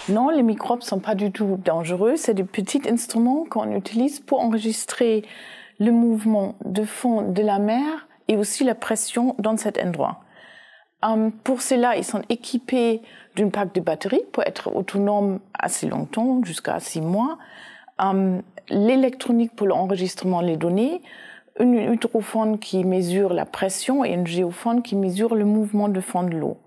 Non, les microbes ne sont pas du tout dangereux. C'est des petits instruments qu'on utilise pour enregistrer le mouvement de fond de la mer et aussi la pression dans cet endroit. Pour cela, ils sont équipés d'une pack de batterie pour être autonomes assez longtemps, jusqu'à 6 mois. L'électronique pour l'enregistrement des données, un hydrophone qui mesure la pression et un géophone qui mesure le mouvement de fond de l'eau.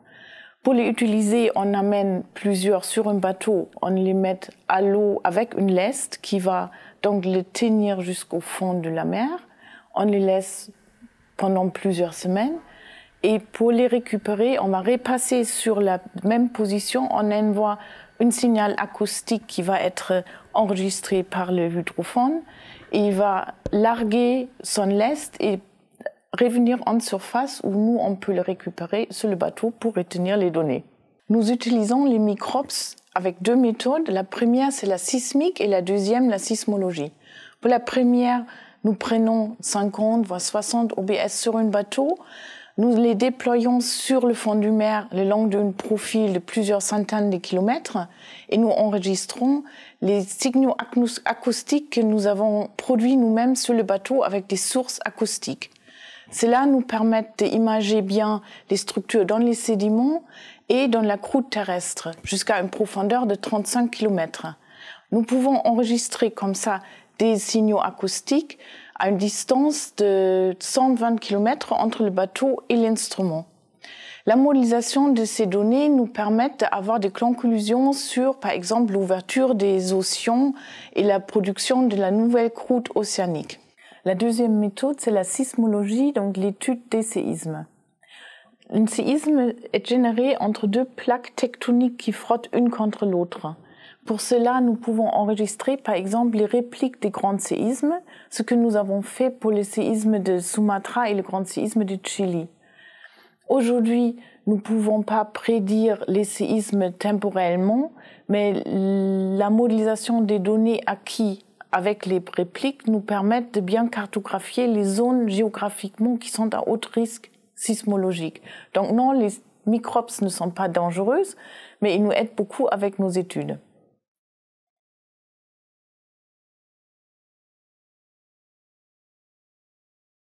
Pour les utiliser, on amène plusieurs sur un bateau, on les met à l'eau avec une leste qui va donc les tenir jusqu'au fond de la mer. On les laisse pendant plusieurs semaines. Et pour les récupérer, on va repasser sur la même position. On envoie un signal acoustique qui va être enregistré par le hydrophone. Et il va larguer son lest et revenir en surface où nous, on peut le récupérer sur le bateau pour retenir les données. Nous utilisons les microbes avec 2 méthodes. La première, c'est la sismique et la deuxième, la sismologie. Pour la première, nous prenons 50 voire 60 OBS sur un bateau. Nous les déployons sur le fond de mer le long d'un profil de plusieurs centaines de kilomètres et nous enregistrons les signaux acoustiques que nous avons produits nous-mêmes sur le bateau avec des sources acoustiques. Cela nous permet d'imager bien les structures dans les sédiments et dans la croûte terrestre jusqu'à une profondeur de 35 km. Nous pouvons enregistrer comme ça des signaux acoustiques à une distance de 120 km entre le bateau et l'instrument. La modélisation de ces données nous permet d'avoir des conclusions sur, par exemple, l'ouverture des océans et la production de la nouvelle croûte océanique. La deuxième méthode, c'est la sismologie, donc l'étude des séismes. Un séisme est généré entre 2 plaques tectoniques qui frottent une contre l'autre. Pour cela, nous pouvons enregistrer, par exemple, les répliques des grands séismes, ce que nous avons fait pour les séismes de Sumatra et le grand séisme du Chili. Aujourd'hui, nous ne pouvons pas prédire les séismes temporellement, mais la modélisation des données acquises avec les répliques nous permettent de bien cartographier les zones géographiquement qui sont à haut risque sismologique. Donc non, les microbes ne sont pas dangereux, mais ils nous aident beaucoup avec nos études.